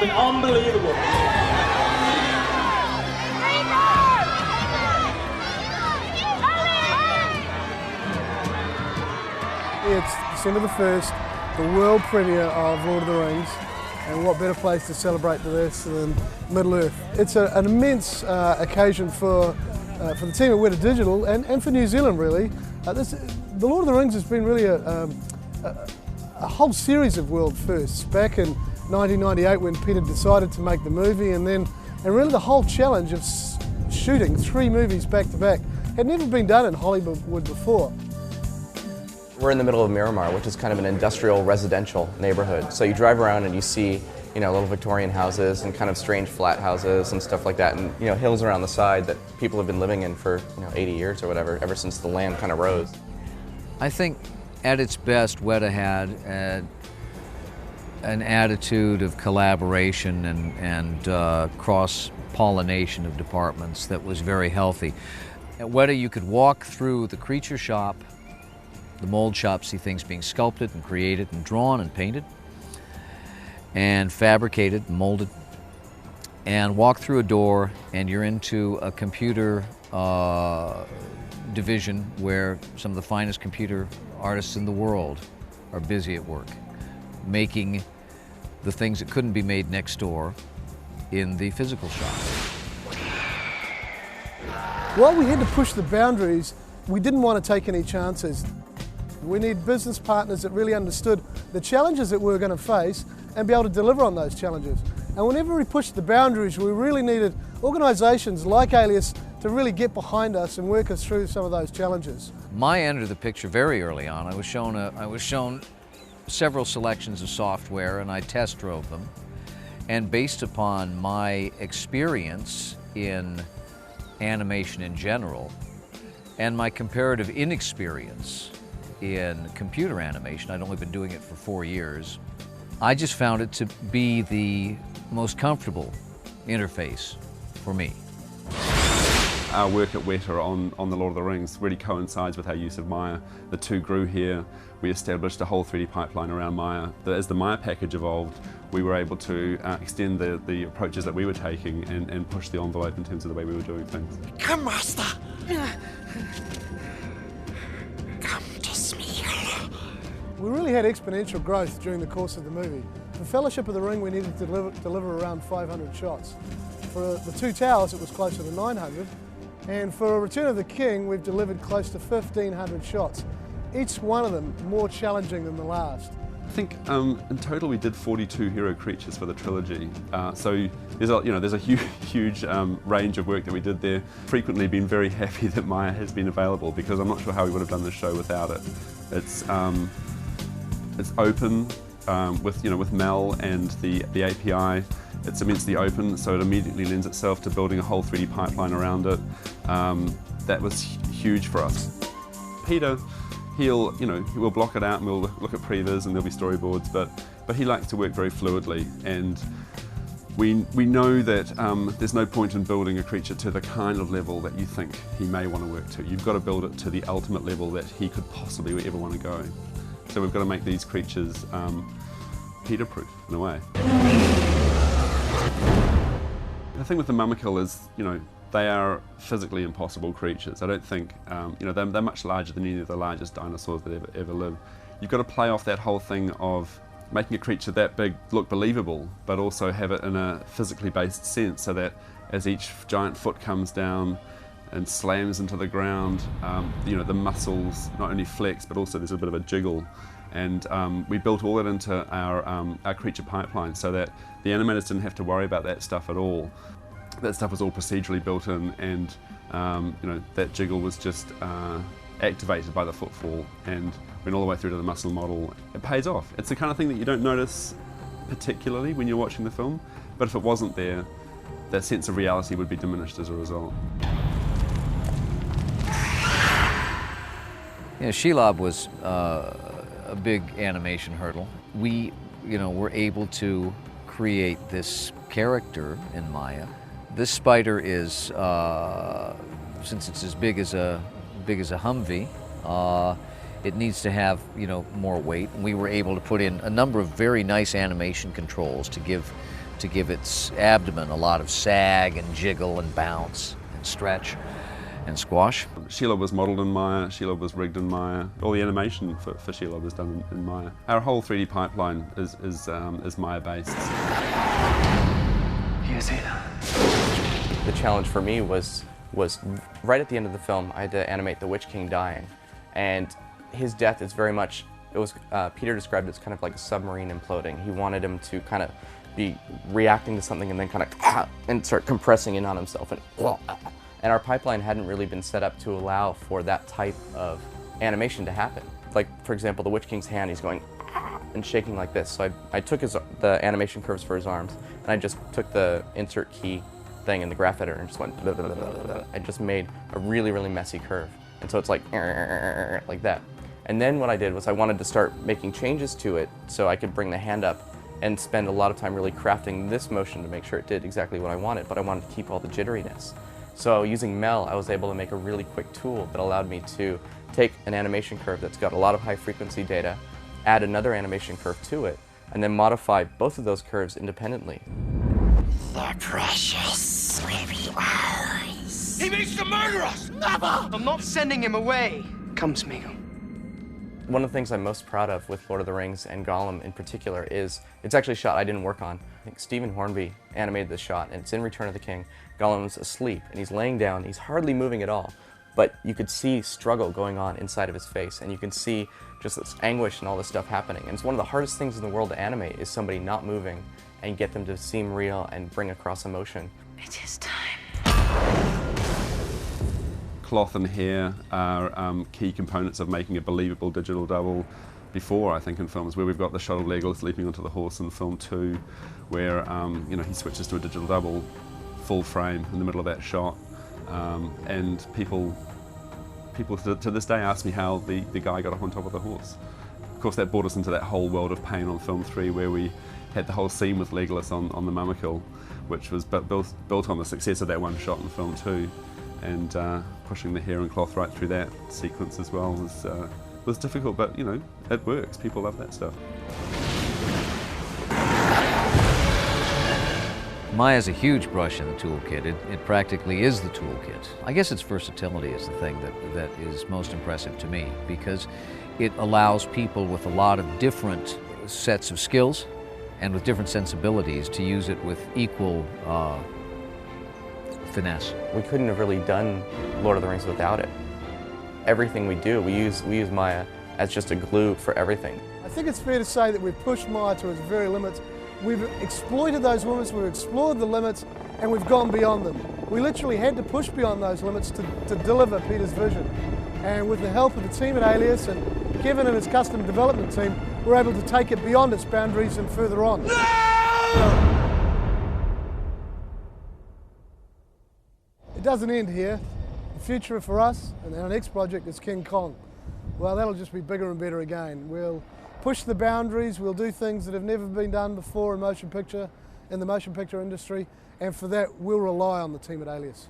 been unbelievable. It's December the 1st, the world premiere of Lord of the Rings, and what better place to celebrate this than Middle-earth. It's an immense occasion for the team at Weta Digital and for New Zealand, really. The Lord of the Rings has been really a whole series of world firsts. Back in 1998 when Peter decided to make the movie, and really the whole challenge of shooting 3 movies back to back had never been done in Hollywood before. We're in the middle of Miramar, which is kind of an industrial residential neighborhood. So you drive around and you see, little Victorian houses and kind of strange flat houses and stuff like that, and hills around the side that people have been living in for 80 years or whatever, ever since the land kind of rose. I think at its best, Weta had an attitude of collaboration and cross-pollination of departments that was very healthy. At Weta, you could walk through the creature shop, the mold shop, see things being sculpted and created and drawn and painted and fabricated and molded, and walk through a door and you're into a computer division where some of the finest computer artists in the world are busy at work making the things that couldn't be made next door in the physical shop. While we had to push the boundaries, we didn't want to take any chances. We need business partners that really understood the challenges that we were going to face and be able to deliver on those challenges. And whenever we pushed the boundaries, we really needed organisations like Alias to really get behind us and work us through some of those challenges. Maya entered the picture very early on. I was shown several selections of software and I test drove them. And based upon my experience in animation in general and my comparative inexperience in computer animation, I'd only been doing it for 4 years, I just found it to be the most comfortable interface for me. Our work at Weta on the Lord of the Rings really coincides with our use of Maya. The two grew here. We established a whole 3D pipeline around Maya. As the Maya package evolved, we were able to extend the approaches that we were taking and push the envelope in terms of the way we were doing things. Come, Master! Come to Smeel. We really had exponential growth during the course of the movie. For Fellowship of the Ring, we needed to deliver around 500 shots. For the Two Towers, it was closer to 900. And for Return of the King, we've delivered close to 1,500 shots. Each one of them more challenging than the last. I think in total we did 42 hero creatures for the trilogy. So there's a huge range of work that we did there. Frequently been very happy that Maya has been available because I'm not sure how we would have done this show without it. It's open with Mel and the API. It's immensely open, so it immediately lends itself to building a whole 3D pipeline around it. That was huge for us. Peter, he'll block it out and we'll look at previs and there'll be storyboards, but he likes to work very fluidly, and we know that there's no point in building a creature to the kind of level that you think he may want to work to. You've got to build it to the ultimate level that he could possibly ever want to go. So we've got to make these creatures Peter-proof in a way. The thing with the Mamakill is, they are physically impossible creatures. I don't think, they're much larger than any of the largest dinosaurs that ever lived. You've got to play off that whole thing of making a creature that big look believable, but also have it in a physically based sense, so that as each giant foot comes down and slams into the ground, the muscles not only flex, but also there's a bit of a jiggle. And we built all that into our creature pipeline so that the animators didn't have to worry about that stuff at all. That stuff was all procedurally built in, and that jiggle was just activated by the footfall and went all the way through to the muscle model. It pays off. It's the kind of thing that you don't notice particularly when you're watching the film, but if it wasn't there, that sense of reality would be diminished as a result. Yeah, Shelob was a big animation hurdle. We, were able to create this character in Maya. This spider is, since it's as big as a Humvee, it needs to have, more weight. And we were able to put in a number of very nice animation controls to give to give its abdomen a lot of sag and jiggle and bounce and stretch and squash. Sheila was modelled in Maya, Sheila was rigged in Maya. All the animation for Sheila was done in Maya. Our whole 3D pipeline is Maya based. Here's Ailas. The challenge for me was right at the end of the film, I had to animate the Witch King dying. And his death is very much, Peter described it as kind of like a submarine imploding. He wanted him to kind of be reacting to something and then kind of and start compressing in on himself. And our pipeline hadn't really been set up to allow for that type of animation to happen. Like, for example, the Witch King's hand, he's going and shaking like this. So I took the animation curves for his arms, and I just took the insert key thing in the graph editor and just went blah, blah, blah, blah, blah. I just made a really, really messy curve. And so it's like that. And then what I did was I wanted to start making changes to it so I could bring the hand up and spend a lot of time really crafting this motion to make sure it did exactly what I wanted, but I wanted to keep all the jitteriness. So using Mel, I was able to make a really quick tool that allowed me to take an animation curve that's got a lot of high frequency data, add another animation curve to it, and then modify both of those curves independently. The precious will be ours. He means to murder us! Never! I'm not sending him away. Come, Smeagol. One of the things I'm most proud of with Lord of the Rings and Gollum in particular is, it's actually a shot I didn't work on. I think Stephen Hornby animated this shot, and it's in Return of the King. Gollum's asleep, and he's laying down, he's hardly moving at all, but you could see struggle going on inside of his face, and you can see just this anguish and all this stuff happening. And it's one of the hardest things in the world to animate, is somebody not moving and get them to seem real and bring across emotion. It is time. Cloth and hair are key components of making a believable digital double. Before, I think, in films where we've got the shot of Legolas leaping onto the horse in film 2, where he switches to a digital double, full frame in the middle of that shot, and people to this day ask me how the guy got up on top of the horse. Of course, that brought us into that whole world of pain on film 3, where we had the whole scene with Legolas on the Mamakill, which was built on the success of that one shot in film 2, and pushing the hair and cloth right through that sequence as well was difficult, but it works. People love that stuff. Maya's a huge brush in the toolkit. It practically is the toolkit. I guess its versatility is the thing that is most impressive to me, because it allows people with a lot of different sets of skills and with different sensibilities to use it with equal finesse. We couldn't have really done Lord of the Rings without it. Everything we do, we use Maya as just a glue for everything. I think it's fair to say that we've pushed Maya to its very limits. We've exploited those limits, we've explored the limits, and we've gone beyond them. We literally had to push beyond those limits to deliver Peter's vision. And with the help of the team at Alias and Kevin and his custom development team, we're able to take it beyond its boundaries and further on. It doesn't end here. The future for us and our next project is King Kong. Well, that'll just be bigger and better again. We'll push the boundaries, we'll do things that have never been done before in the motion picture industry, and for that we'll rely on the team at Alias.